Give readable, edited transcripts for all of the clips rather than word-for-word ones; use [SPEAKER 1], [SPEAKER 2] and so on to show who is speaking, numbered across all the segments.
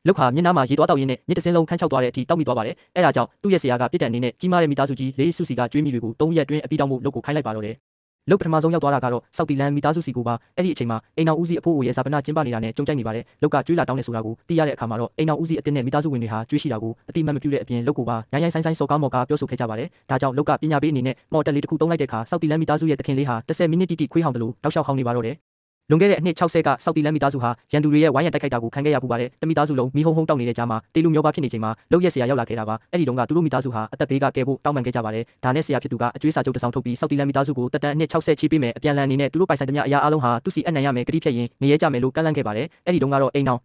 [SPEAKER 1] လောက်ဟာမျက်နှာမှာရေသွားတောက်ရင်းနဲ့မြစ်တစ်စင်းလုံးခန်းချောက်သွားတဲ့အထိတောက်မိသွားပါတယ်။အဲဒါကြောင့်သူ့ရဲ့ဆရာကပြစ်ဒဏ်အနေနဲ့ကြီးမားတဲ့မိသားစုကြီးလေးစုစီကကျွေးမိတွေကို3ရက်အတွင်းအပြီးတောက်မှုလုပ်ကိုခိုင်းလိုက်ပါတော့တယ်။လုတ်ပထမဆုံးရောက်သွားတာကတော့စောက်တီလန်မိသားစုစီကိုပါအဲ့ဒီအချိန်မှာအိမ်အောင်ဦးစီးအဖိုးအိုရဲ့ဇာပနာကျင်းပနေတာနဲ့ကြုံကြိုက်နေပါတယ်။လုတ်ကကျွေးလာတောင်းနေဆိုတာကိုသိရတဲ့အခါမှာတော့အိမ်အောင်ဦးစီးအတင်းနဲ့မိသားစုဝင်တွေဟာကျွေးရှိတာကိုအတိမတ်မပြုတဲ့အပြင်လုတ်ကိုပါရိုင်းရိုင်းဆိုင်ဆိုင်စော်ကားမော်ကားပြောဆိုခဲ့ကြပါတယ်။ဒါကြောင့်လုတ်ကပညာပေးအနေနဲ့မော်တက်လေးတစ်ခုသုံးလိုက်တဲ့အခါစောက်တီလန်မိသားစုရဲ့တခင်လေးဟာ10မိနစ်တိတိခွေးဟောင်းတယ်လို့တောက်လျှောက်ဟောင်းနေပါတော့တယ်။လွန်ခဲ့တဲ့အနှစ်60ကစောက်တီလန်မိသားစုဟာရန်သူတွေရဲ့ဝိုင်းရံတိုက်ခိုက်တာကိုခံခဲ့ရပူပါတယ်။တမိသားစုလုံးမီးဟုံးဟုံးတောက်နေတဲ့ကြားမှာတေလူမျိုးပါဖြစ်နေချိန်မှာလုတ်ရက်ဆရာရောက်လာခဲ့တာပါ။အဲ့ဒီတုန်းကသူတို့မိသားစုဟာအသက်ဘေးကကယ်ဖို့တောင်းပန်ခဲ့ကြပါတယ်။ဒါနဲ့ဆရာဖြစ်သူကအကျွေးစာချုပ်တစ်စောင်ထုတ်ပြီးစောက်တီလန်မိသားစုကိုတက်တန်းအနှစ်60ချီးပေးမယ်အပြန်လန်အနေနဲ့သူတို့ပိုင်ဆိုင်သမျှအရာအလုံးဟာသူစီအနှံ့ရမယ်ကတိဖြတ်ရင်နေရကြမယ်လို့ကန့်လန့်ခဲ့ပါတယ်။အဲ့ဒီတုန်းကတော့အိမ်အောင်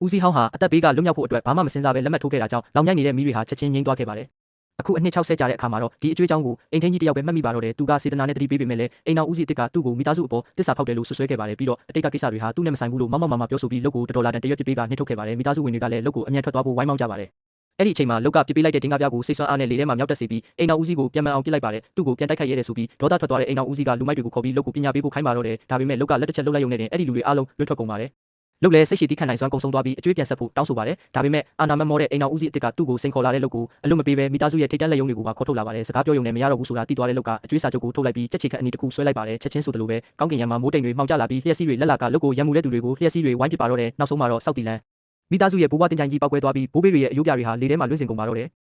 [SPEAKER 1] ဦးစီးဟောင်းဟာအသက်ဘေးကလွတ်မြောက်ဖို့အတွက်ဘာမှမစင်စားပဲလက်မှတ်ထိုးခဲ့တာကြောင့်လောင်မြိုက်နေတဲ့မိတွေဟာချက်ချင်းငြိမ်းသွားခဲ့ပါတယ်။အခုအနှစ်60ကြာတဲ့အခါမှာတော့ဒီအကျွေးကြောင်းကိုအိမ်ထင်းကြီးတယောက်ပဲမှတ်မိပါတော့တယ်သူကစေတနာနဲ့တတိပေးပေမဲ့လည်းအိမ်အောင်ဦးစီးအစ်ကသူ့ကိုမိသားစုအပေါ်တစ္ဆာဖောက်တယ်လို့ဆွဆွဲခဲ့ပါတယ်ပြီးတော့အတိတ်ကကိစ္စတွေဟာသူ့နဲ့မဆိုင်ဘူးလို့မောက်မောက်မာပြောဆိုပြီးလုတ်ကိုတော်လာတန်တရွက်ပြစ်ပေးကနှိထုတ်ခဲ့ပါတယ်မိသားစုဝင်တွေကလည်းလုတ်ကိုအမြန်ထွက်သွားဖို့ဝိုင်းမောင်းကြပါတယ်အဲ့ဒီအချိန်မှာလုတ်ကပြစ်ပေးလိုက်တဲ့ဒင်္ဂါပြကိုစိတ်ဆွမ်းအားနဲ့လေထဲမှာမြောက်တက်စေပြီးအိမ်အောင်ဦးစီးကိုပြန်မအောင်ပြစ်လိုက်ပါတယ်သူ့ကိုပြန်တိုက်ခိုက်ရဲတယ်ဆိုပြီးဒေါသထွက်သွားတဲ့အိမ်အောင်ဦးစီးကလူမိုက်တွေကိုခေါ်ပြီးလုတ်ကိုပညာပေးဖို့ခိုင်းပါတော့တယ်ဒါပေမဲ့လုတ်ကလက်တစ်ချက်လုတ်လိုက်ရုံနဲ့အဲ့ဒီလူတွေအားလုံးလွတ်ထွက်ကုန်ပါတယ်လုတ်လည်းစိတ်ရှိတိခန့်နိုင်စွမ်းကုံဆုံးသွားပြီးအကျွေးပြန်ဆက်ဖို့တောင်းဆိုပါတယ်ဒါပေမဲ့အာနာမမောတဲ့အိမ်အောင်ဦးစီးအစ်ကသူ့ကိုစိန်ခေါ်လာတဲ့လုတ်ကိုအလွတ်မပေးဘဲမိသားစုရဲ့ထိတ်တန့်လက်ယုံတွေကိုပါခေါ်ထုတ်လာပါတယ်စကားပြောရုံနဲ့မရတော့ဘူးဆိုတာသိသွားတဲ့လုတ်ကအကျွေးစာချုပ်ကိုထုတ်လိုက်ပြီးချက်ချီခန့်အနီတစ်ခုဆွဲလိုက်ပါတယ်ချက်ချင်းဆိုသလိုပဲကောင်းကင်ယံမှာမိုးတိမ်တွေမှောင်ကျလာပြီးလျှက်စီးတွေလက်လာကလုတ်ကိုရံမှုတဲ့သူတွေကိုလျှက်စီးတွေဝိုင်းပစ်ပါတော့တယ်နောက်ဆုံးမှာတော့စောက်တီလန်မိသားစုရဲ့ဘိုးဘွားတင်ကြိုင်ကြီးပောက်ကွဲသွားပြီးဘိုးဘေးတွေရဲ့အယိုးပြတွေဟာလေထဲမှာလွင့်စင်ကုန်ပါတော့တယ်